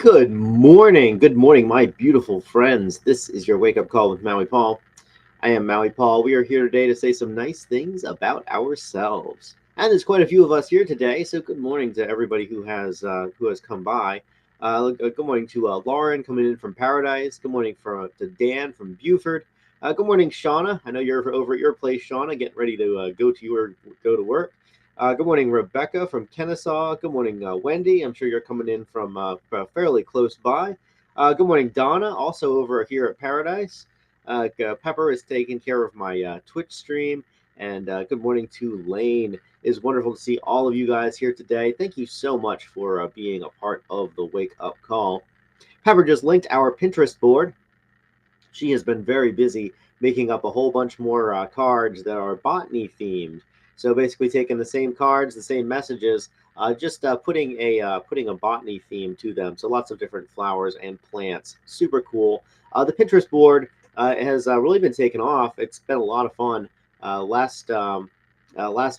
Good morning, my beautiful friends. This is your wake up call with Maui Paul. I am Maui Paul. We are here today to say some nice things about ourselves, and there's quite a few of us here today. So good morning to everybody who has come by. Good morning to Lauren coming in from Paradise. Good morning to Dan from Buford. Good morning, Shauna. I know you're over at your place, Shauna, getting ready to go to work. Good morning, Rebecca from Kennesaw. Good morning, Wendy. I'm sure you're coming in from fairly close by. Good morning, Donna, also over here at Paradise. Pepper is taking care of my Twitch stream. And good morning to Lane. It is wonderful to see all of you guys here today. Thank you so much for being a part of the Wake Up Call. Pepper just linked our Pinterest board. She has been very busy making up a whole bunch more cards that are botany themed. So basically, taking the same cards, the same messages, just putting a botany theme to them. So lots of different flowers and plants. Super cool. The Pinterest board has really been taken off. It's been a lot of fun. Last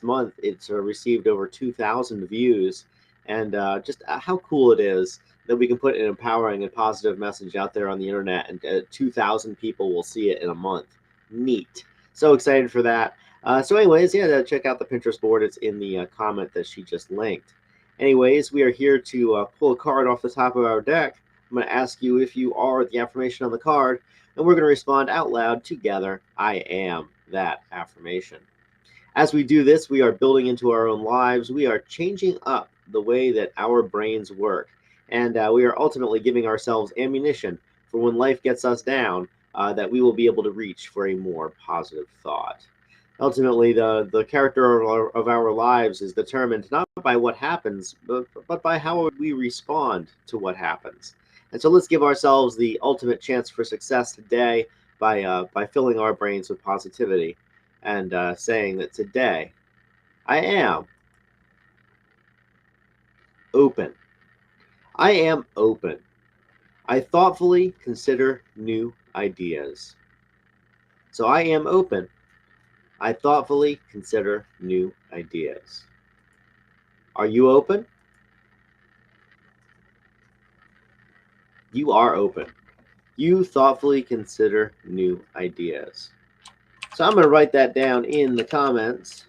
month, it's received over 2,000 views, and just how cool it is that we can put an empowering and positive message out there on the internet, and 2,000 people will see it in a month. Neat. So excited for that. Anyways, yeah, check out the Pinterest board. It's in the comment that she just linked. Anyways, we are here to pull a card off the top of our deck. I'm going to ask you if you are the affirmation on the card, and we're going to respond out loud together. I am that affirmation. As we do this, we are building into our own lives. We are changing up the way that our brains work. And we are ultimately giving ourselves ammunition for when life gets us down, that we will be able to reach for a more positive thought. Ultimately, the character of our lives is determined not by what happens, but by how we respond to what happens. And so let's give ourselves the ultimate chance for success today by filling our brains with positivity and saying that today I am open. I am open. I thoughtfully consider new ideas. So I am open. I thoughtfully consider new ideas. Are you open? You are open. You thoughtfully consider new ideas. So I'm going to write that down in the comments.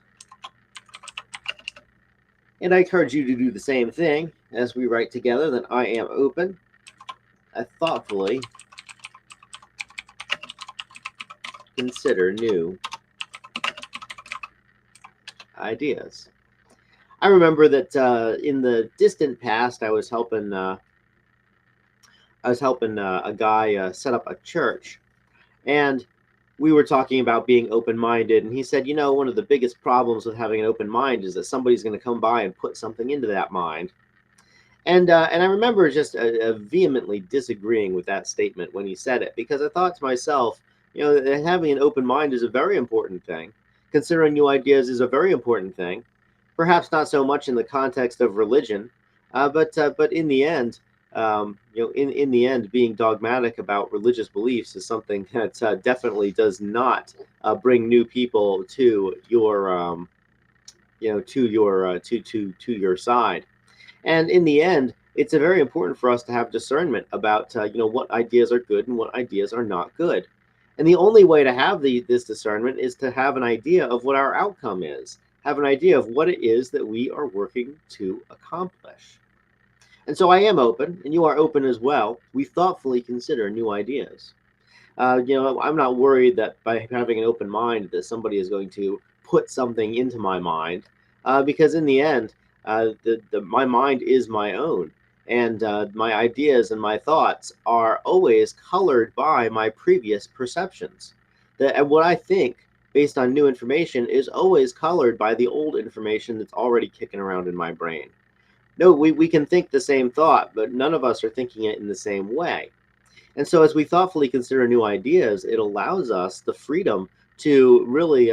And I encourage you to do the same thing as we write together that I am open. I thoughtfully consider new ideas. I remember that in the distant past, I was helping a guy set up a church, and we were talking about being open-minded. And he said, one of the biggest problems with having an open mind is that somebody's going to come by and put something into that mind. And I remember just vehemently disagreeing with that statement when he said it, because I thought to myself, that having an open mind is a very important thing. Considering new ideas is a very important thing. Perhaps not so much in the context of religion, but in the end, in the end, being dogmatic about religious beliefs is something that definitely does not bring new people to your, to your side. And in the end, it's very important for us to have discernment about what ideas are good and what ideas are not good. And the only way to have this discernment is to have an idea of what our outcome is, have an idea of what it is that we are working to accomplish. And so I am open, and you are open as well. We thoughtfully consider new ideas. I'm not worried that by having an open mind that somebody is going to put something into my mind, because in the end, my mind is my own, and my ideas and my thoughts are always colored by my previous perceptions. And what I think based on new information is always colored by the old information that's already kicking around in my brain. No, we can think the same thought, but none of us are thinking it in the same way. And so as we thoughtfully consider new ideas, it allows us the freedom to really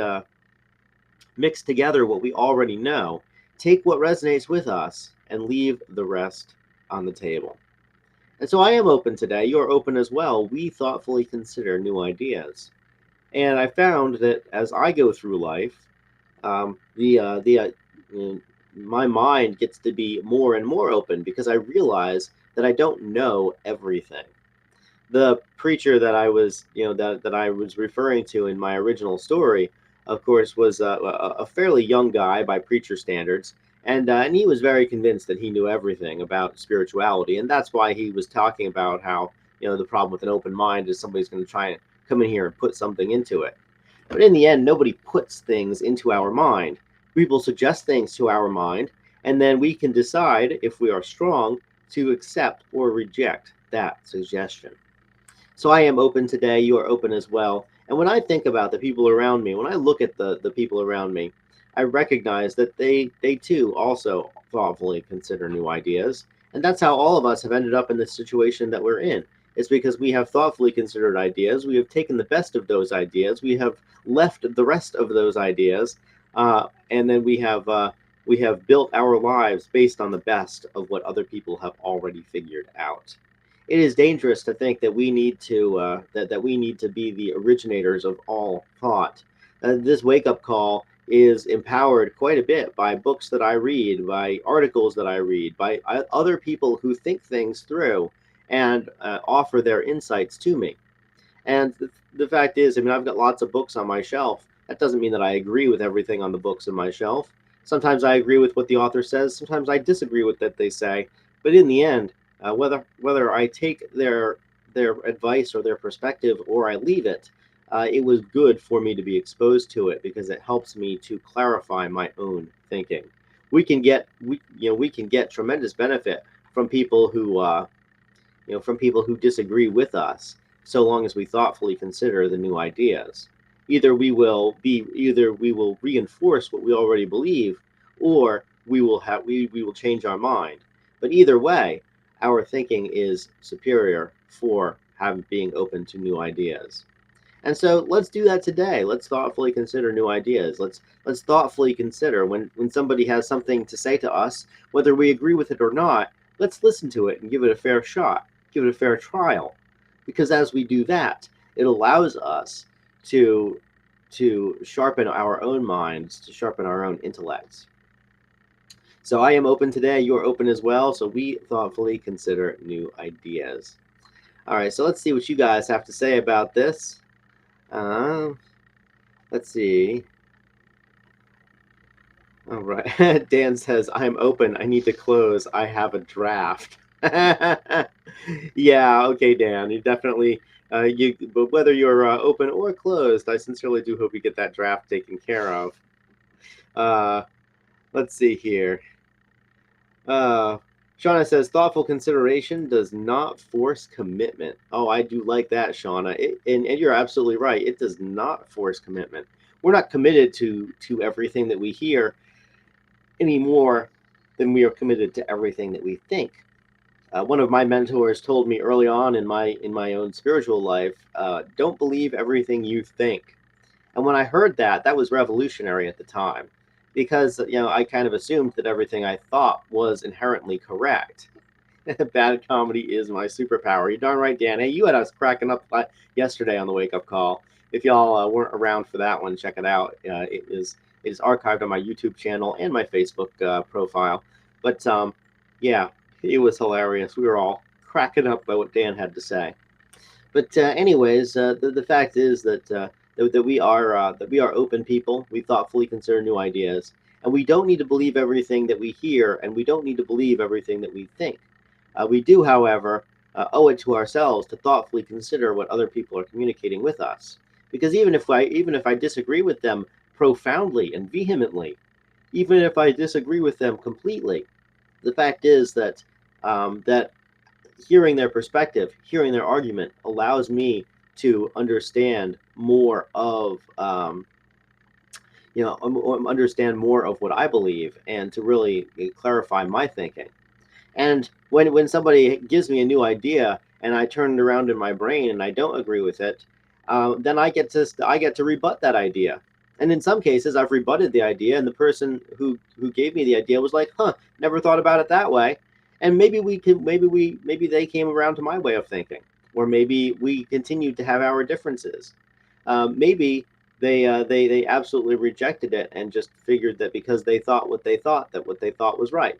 mix together what we already know, take what resonates with us, and leave the rest on the table. And so I am open today. You're open as well. We thoughtfully consider new ideas. And I found that as I go through life, the my mind gets to be more and more open because I realize that I don't know everything. The preacher that I was, that I was referring to in my original story, of course, was a fairly young guy by preacher standards, and he was very convinced that he knew everything about spirituality, and that's why he was talking about how the problem with an open mind is somebody's going to try and come in here and put something into it. But in the end, nobody puts things into our mind. People suggest things to our mind, and then we can decide if we are strong to accept or reject that suggestion. So I am open today. You are open as well. And when I think about the people around me, when I look at the people around me, I recognize that they too also thoughtfully consider new ideas. And that's how all of us have ended up in the situation that we're in. It's because we have thoughtfully considered ideas. We have taken the best of those ideas. We have left the rest of those ideas, and then we have built our lives based on the best of what other people have already figured out. It is dangerous to think that we need to that we need to be the originators of all thought. This wake up call is empowered quite a bit by books that I read, by articles that I read, by other people who think things through and offer their insights to me. And the fact is, I mean, I've got lots of books on my shelf. That doesn't mean that I agree with everything on the books on my shelf. Sometimes I agree with what the author says. Sometimes I disagree with what they say. But in the end, whether I take their advice or their perspective or I leave it, it was good for me to be exposed to it because it helps me to clarify my own thinking. We can get tremendous benefit from people who disagree with us, so long as we thoughtfully consider the new ideas. Either we will reinforce what we already believe, or we will change our mind. But either way, our thinking is superior for being open to new ideas. And so let's do that today. Let's thoughtfully consider new ideas. Let's thoughtfully consider when somebody has something to say to us, whether we agree with it or not, let's listen to it and give it a fair shot, give it a fair trial. Because as we do that, it allows us to sharpen our own minds, to sharpen our own intellects. So I am open today. You're open as well. So we thoughtfully consider new ideas. All right, so let's see what you guys have to say about this. Let's see. All right. Dan says, I'm open. I need to close. I have a draft. Yeah, okay, Dan. You definitely, but whether you're open or closed, I sincerely do hope you get that draft taken care of. Let's see here. Shauna says, thoughtful consideration does not force commitment. Oh, I do like that, Shauna. And you're absolutely right. It does not force commitment. We're not committed to everything that we hear any more than we are committed to everything that we think. One of my mentors told me early on in my own spiritual life, don't believe everything you think. And when I heard that, that was revolutionary at the time, because I kind of assumed that everything I thought was inherently correct. Bad comedy is my superpower. You're darn right, Dan. Hey, you had us cracking up yesterday on the wake up call. If y'all weren't around for that one, check it out. It is archived on my YouTube channel and my Facebook profile. But yeah, it was hilarious. We were all cracking up by what Dan had to say. But anyways, the fact is that we are open people. We thoughtfully consider new ideas, and we don't need to believe everything that we hear, and we don't need to believe everything that we think. We do, however, owe it to ourselves to thoughtfully consider what other people are communicating with us. Because even if I disagree with them profoundly and vehemently, even if I disagree with them completely, the fact is that that hearing their perspective, hearing their argument, allows me to understand more of understand more of what I believe and to really clarify my thinking. And when somebody gives me a new idea and I turn it around in my brain and I don't agree with it, then I get to rebut that idea. And in some cases, I've rebutted the idea, and the person who gave me the idea was like, "Huh, never thought about it that way." And maybe they came around to my way of thinking, or maybe we continued to have our differences. Maybe They absolutely rejected it and just figured that because they thought what they thought, that what they thought was right.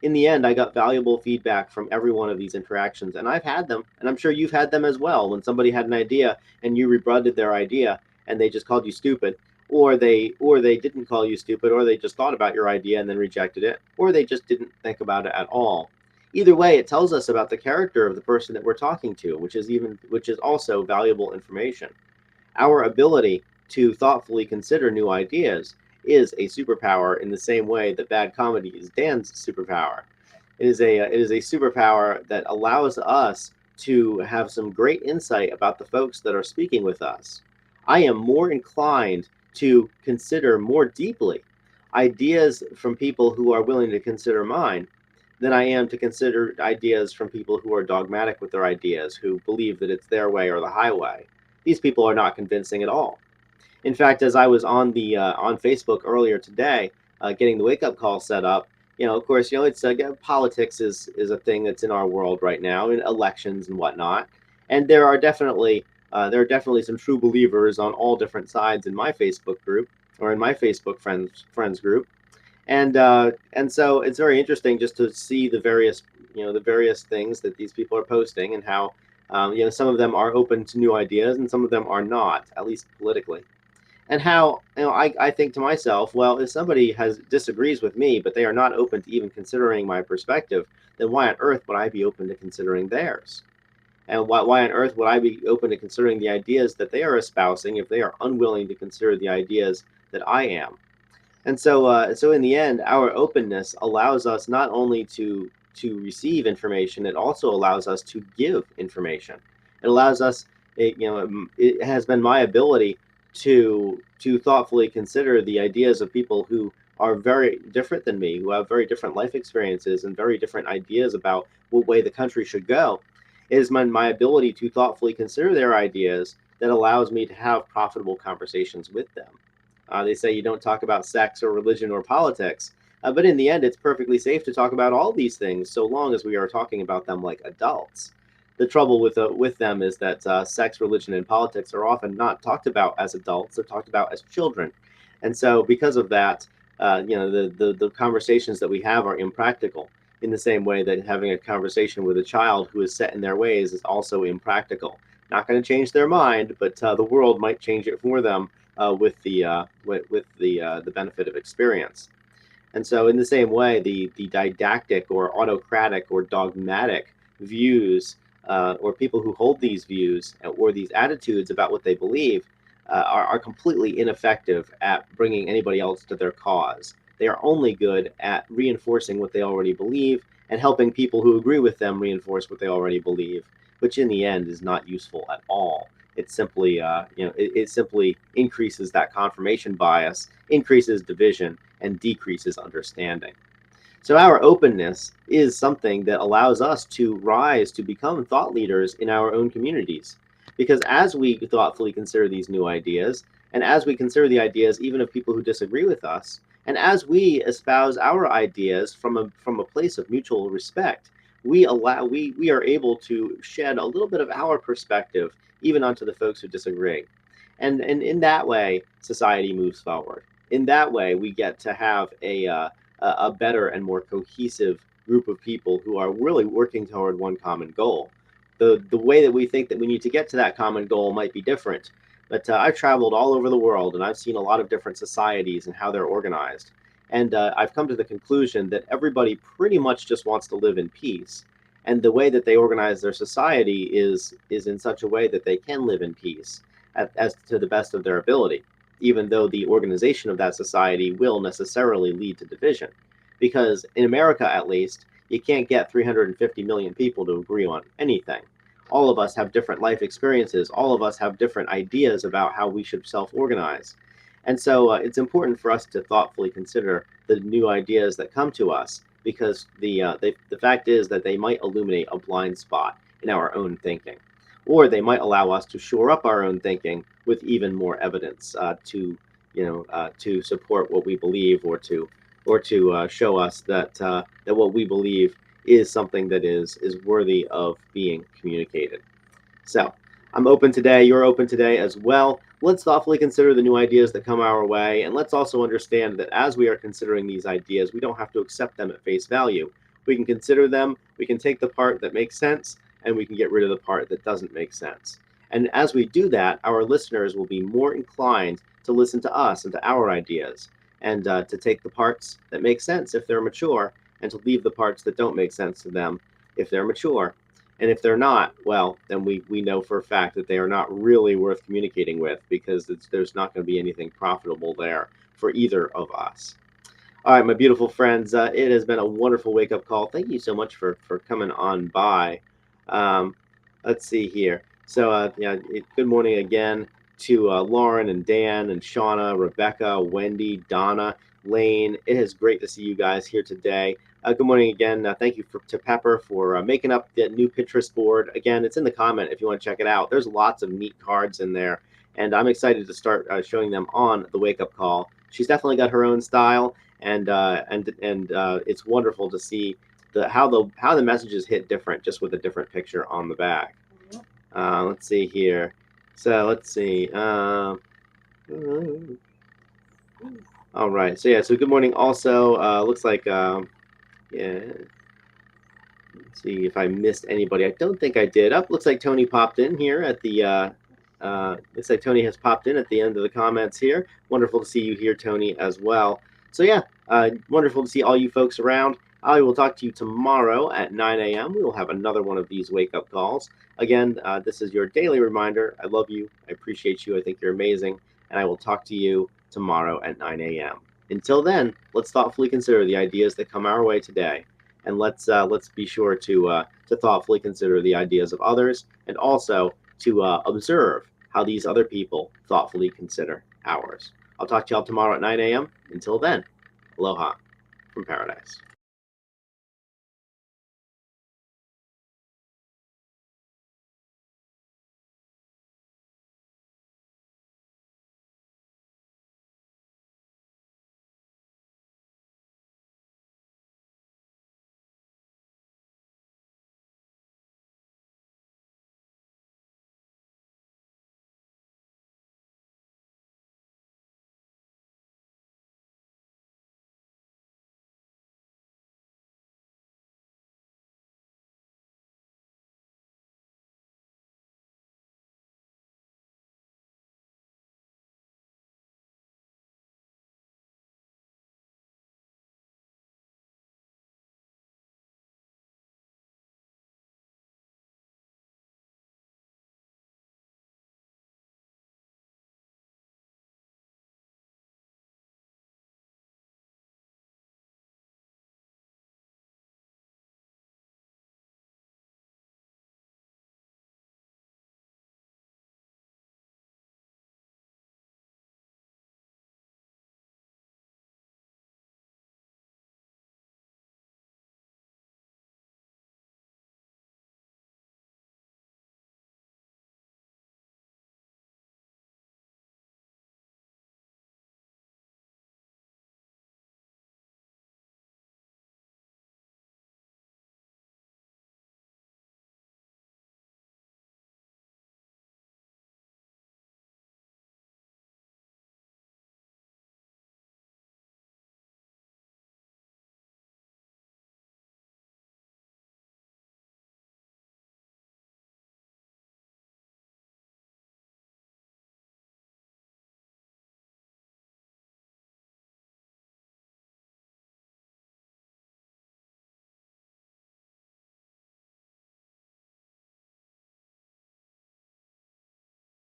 In the end, I got valuable feedback from every one of these interactions, and I've had them, and I'm sure you've had them as well. When somebody had an idea and you rebutted their idea, and they just called you stupid, or they didn't call you stupid, or they just thought about your idea and then rejected it, or they just didn't think about it at all. Either way, it tells us about the character of the person that we're talking to, which is also valuable information. Our ability to thoughtfully consider new ideas is a superpower in the same way that bad comedy is Dan's superpower. It is a superpower that allows us to have some great insight about the folks that are speaking with us. I am more inclined to consider more deeply ideas from people who are willing to consider mine than I am to consider ideas from people who are dogmatic with their ideas, who believe that it's their way or the highway. These people are not convincing at all. In fact, as I was on Facebook earlier today, getting the wake up call set up, of course, it's politics is a thing that's in our world right now, in elections and whatnot, and there are definitely some true believers on all different sides in my Facebook group or in my Facebook friends group, and so it's very interesting just to see the various things that these people are posting and how some of them are open to new ideas and some of them are not, at least politically. And how I think to myself, well, if somebody has disagrees with me, but they are not open to even considering my perspective, then why on earth would I be open to considering theirs? And why on earth would I be open to considering the ideas that they are espousing if they are unwilling to consider the ideas that I am? And so in the end, our openness allows us not only to receive information, it also allows us to give information. It allows us, it has been my ability to thoughtfully consider the ideas of people who are very different than me, who have very different life experiences and very different ideas about what way the country should go. It is my ability to thoughtfully consider their ideas that allows me to have profitable conversations with them. They say you don't talk about sex or religion or politics, but in the end, it's perfectly safe to talk about all these things so long as we are talking about them like adults. The trouble with them is that sex, religion, and politics are often not talked about as adults; they're talked about as children, and so because of that, the conversations that we have are impractical. In the same way that having a conversation with a child who is set in their ways is also impractical. Not going to change their mind, but the world might change it for them with the benefit of experience. And so, in the same way, the didactic or autocratic or dogmatic views, or people who hold these views or these attitudes about what they believe, are completely ineffective at bringing anybody else to their cause. They are only good at reinforcing what they already believe and helping people who agree with them reinforce what they already believe, which in the end is not useful at all. It simply increases that confirmation bias, increases division, and decreases understanding. So our openness is something that allows us to rise to become thought leaders in our own communities. Because as we thoughtfully consider these new ideas, and as we consider the ideas even of people who disagree with us, and as we espouse our ideas from a place of mutual respect, we are able to shed a little bit of our perspective even onto the folks who disagree. And in that way, society moves forward. In that way, we get to have a better and more cohesive group of people who are really working toward one common goal. The way that we think that we need to get to that common goal might be different, but I've traveled all over the world and I've seen a lot of different societies and how they're organized. And I've come to the conclusion that everybody pretty much just wants to live in peace. And the way that they organize their society is in such a way that they can live in peace as to the best of their ability, even though the organization of that society will necessarily lead to division. Because in America, at least, you can't get 350 million people to agree on anything. All of us have different life experiences. All of us have different ideas about how we should self-organize. And so it's important for us to thoughtfully consider the new ideas that come to us, because the fact is that they might illuminate a blind spot in our own thinking, or they might allow us to shore up our own thinking with even more evidence to support what we believe, or to show us that what we believe is something that is worthy of being communicated. So I'm open today. You're open today as well. Let's thoughtfully consider the new ideas that come our way, and let's also understand that as we are considering these ideas, we don't have to accept them at face value. We can consider them, we can take the part that makes sense, and we can get rid of the part that doesn't make sense. And as we do that, our listeners will be more inclined to listen to us and to our ideas, and to take the parts that make sense if they're mature, and to leave the parts that don't make sense to them if they're mature. And if they're not, well, then we know for a fact that they are not really worth communicating with, because there's not going to be anything profitable there for either of us. All right, my beautiful friends, it has been a wonderful wake up call. Thank you so much for coming on by. Um, let's see here. So, yeah, good morning again to Lauren and Dan and Shauna, Rebecca, Wendy, Donna, Lane. It is great to see you guys here today. Good morning again. Thank you to Pepper for making up the new Pinterest board. Again, it's in the comment if you want to check it out. There's lots of neat cards in there, and I'm excited to start showing them on the wake up call. She's definitely got her own style, and it's wonderful to see how the messages hit different just with a different picture on the back. Let's see here. So let's see. All right. So yeah. So good morning. Also, looks like yeah. Let's see if I missed anybody. I don't think I did. Up. Looks like Tony popped in here at the. Looks like Tony has popped in at the end of the comments here. Wonderful to see you here, Tony, as well. So yeah, wonderful to see all you folks around. I will talk to you tomorrow at 9 a.m. We will have another one of these wake up calls. Again, this is your daily reminder. I love you. I appreciate you. I think you're amazing. And I will talk to you tomorrow at 9 a.m. Until then, let's thoughtfully consider the ideas that come our way today, and let's be sure to thoughtfully consider the ideas of others, and also to observe how these other people thoughtfully consider ours. I'll talk to y'all tomorrow at 9 a.m. Until then, aloha from paradise.